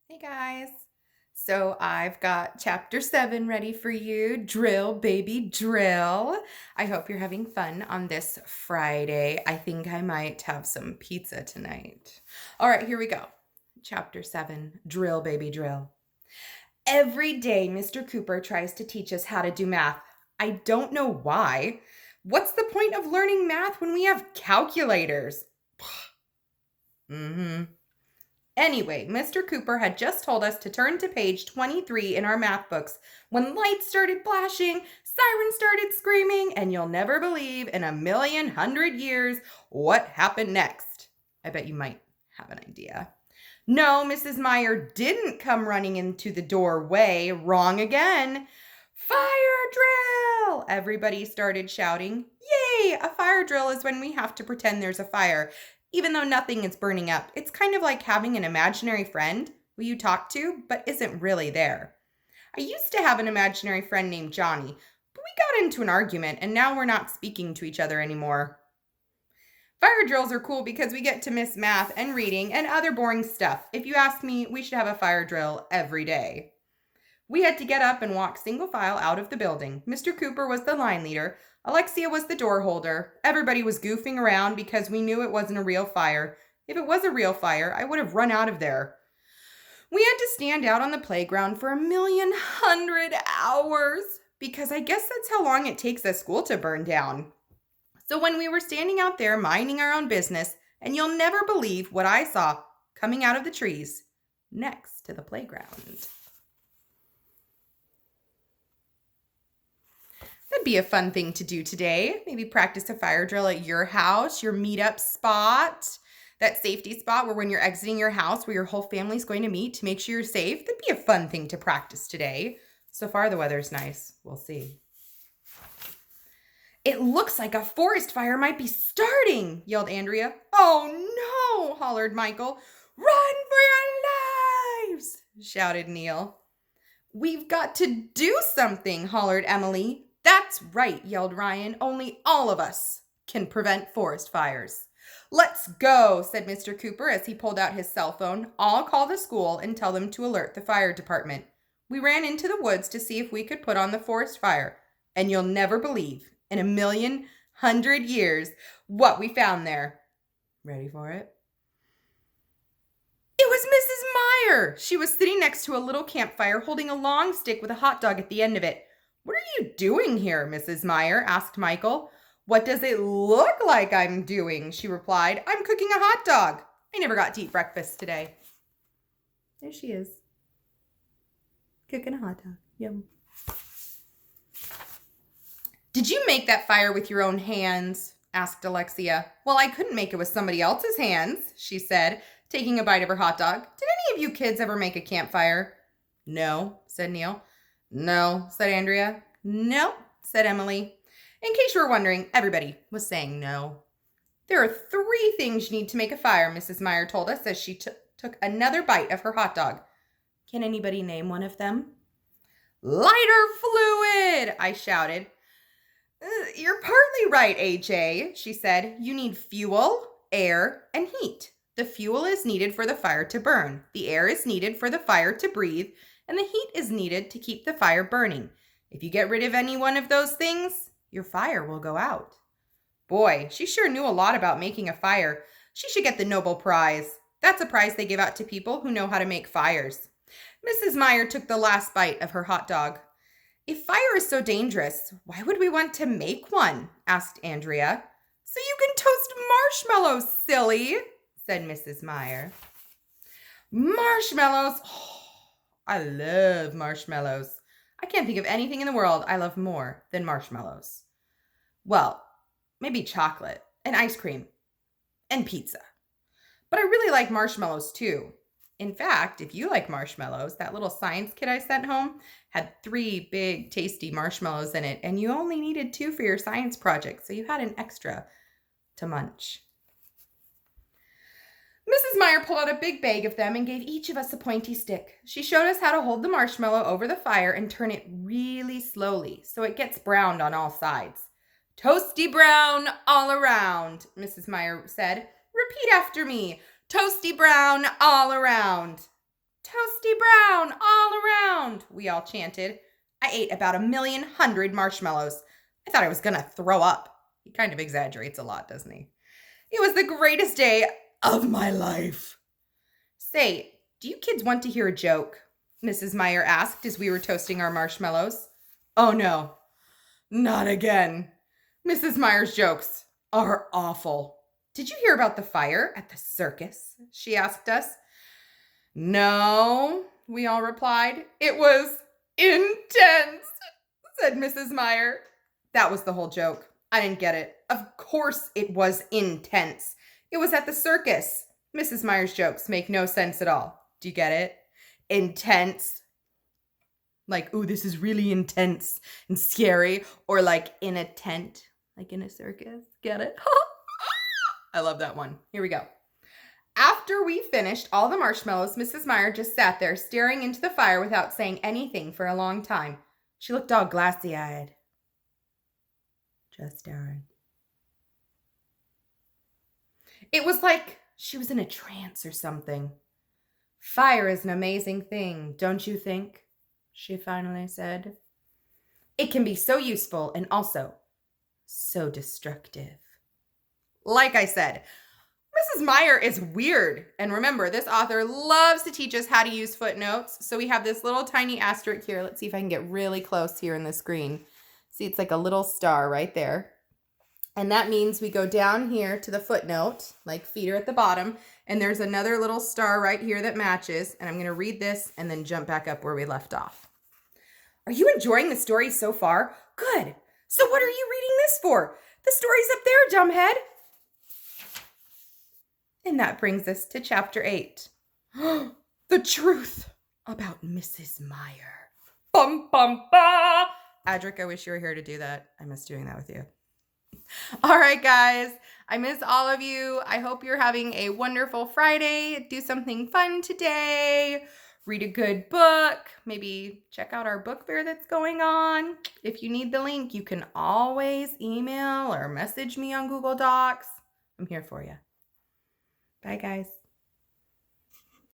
Hey guys. So I've got chapter 7 ready for you. Drill, baby, drill. I hope you're having fun on this Friday. I think I might have some pizza tonight. All right, here we go. Chapter 7, drill, baby, drill. Every day, Mr. Cooper tries to teach us how to do math. I don't know why. What's the point of learning math when we have calculators? Mm-hmm. Anyway, Mr. Cooper had just told us to turn to page 23 in our math books when lights started flashing, sirens started screaming, and you'll never believe in a million hundred years what happened next. I bet you might have an idea. No, Mrs. Meyer didn't come running into the doorway. Wrong again. Fire drill! Everybody started shouting. Yay! A fire drill is when we have to pretend there's a fire, even though nothing is burning up. It's kind of like having an imaginary friend who you talk to, but isn't really there. I used to have an imaginary friend named Johnny, but we got into an argument and now we're not speaking to each other anymore. Fire drills are cool because we get to miss math and reading and other boring stuff. If you ask me, we should have a fire drill every day. We had to get up and walk single file out of the building. Mr. Cooper was the line leader. Alexia was the door holder. Everybody was goofing around because we knew it wasn't a real fire. If it was a real fire, I would have run out of there. We had to stand out on the playground for 1,100,000 hours because I guess that's how long it takes a school to burn down. So when we were standing out there minding our own business, and you'll never believe what I saw coming out of the trees next to the playground. That'd be a fun thing to do today. Maybe practice a fire drill at your house, your meetup spot, that safety spot where when you're exiting your house where your whole family's going to meet to make sure you're safe. That'd be a fun thing to practice today. So far, the weather's nice. We'll see. It looks like a forest fire might be starting, yelled Andrea. Oh no, hollered Michael. Run for your lives, shouted Neil. We've got to do something, hollered Emily. That's right, yelled Ryan. Only all of us can prevent forest fires. Let's go, said Mr. Cooper as he pulled out his cell phone. I'll call the school and tell them to alert the fire department. We ran into the woods to see if we could put on the forest fire, and you'll never believe, in 1,100,000 years, what we found there. Ready for it? It was Mrs. Meyer. She was sitting next to a little campfire holding a long stick with a hot dog at the end of it. What are you doing here, Mrs. Meyer? Asked Michael. What does it look like I'm doing? She replied. I'm cooking a hot dog. I never got to eat breakfast today. There she is. Cooking a hot dog. Yum. Did you make that fire with your own hands? Asked Alexia. Well, I couldn't make it with somebody else's hands, she said, taking a bite of her hot dog. Did any of you kids ever make a campfire? No, said Neil. No, said Andrea. No, said Emily. In case you were wondering, everybody was saying no. There are 3 things you need to make a fire, Mrs. Meyer told us as she took another bite of her hot dog. Can anybody name one of them? Lighter fluid, I shouted. You're partly right, AJ, she said. You need fuel, air, and heat. The fuel is needed for the fire to burn. The air is needed for the fire to breathe. And the heat is needed to keep the fire burning. If you get rid of any one of those things, your fire will go out. Boy, she sure knew a lot about making a fire. She should get the Nobel Prize. That's a prize they give out to people who know how to make fires. Mrs. Meyer took the last bite of her hot dog. If fire is so dangerous, why would we want to make one? Asked Andrea. So you can toast marshmallows, silly, said Mrs. Meyer. Marshmallows! Oh, I love marshmallows. I can't think of anything in the world I love more than marshmallows. Well, maybe chocolate and ice cream and pizza. But I really like marshmallows too. In fact, if you like marshmallows, that little science kit I sent home had 3 big, tasty marshmallows in it, and you only needed 2 for your science project, so you had an extra to munch. Mrs. Meyer pulled out a big bag of them and gave each of us a pointy stick. She showed us how to hold the marshmallow over the fire and turn it really slowly so it gets browned on all sides. Toasty brown all around, Mrs. Meyer said. Repeat after me. Toasty brown all around. Toasty brown all around, we all chanted. I ate about 1,100,000 marshmallows. I thought I was going to throw up. He kind of exaggerates a lot, doesn't he? It was the greatest day of my life. Say, do you kids want to hear a joke? Mrs. Meyer asked as we were toasting our marshmallows. Oh no, not again. Mrs. Meyer's jokes are awful. Did you hear about the fire at the circus? She asked us. No, we all replied. It was intense, said Mrs. Meyer. That was the whole joke. I didn't get it. Of course it was intense. It was at the circus. Mrs. Meyer's jokes make no sense at all. Do you get it? Intense. Like, ooh, this is really intense and scary. Or like in a tent, like in a circus. Get it? I love that one. Here we go. After we finished all the marshmallows, Mrs. Meyer just sat there staring into the fire without saying anything for a long time. She looked all glassy-eyed. Just staring. It was like she was in a trance or something. Fire is an amazing thing, don't you think? She finally said. It can be so useful and also so destructive. Like I said, Mrs. Meyer is weird. And remember, this author loves to teach us how to use footnotes. So we have this little tiny asterisk here. Let's see if I can get really close here in the screen. See, it's like a little star right there. And that means we go down here to the footnote, like feet are at the bottom. And there's another little star right here that matches. And I'm going to read this and then jump back up where we left off. Are you enjoying the story so far? Good. So what are you reading this for? The story's up there, dumbhead. And that brings us to chapter 8. The truth about Mrs. Meyer. Bum, bum, ba. Adric, I wish you were here to do that. I miss doing that with you. All right, guys. I miss all of you. I hope you're having a wonderful Friday. Do something fun today. Read a good book. Maybe check out our book fair that's going on. If you need the link, you can always email or message me on Google Docs. I'm here for you. Bye, guys.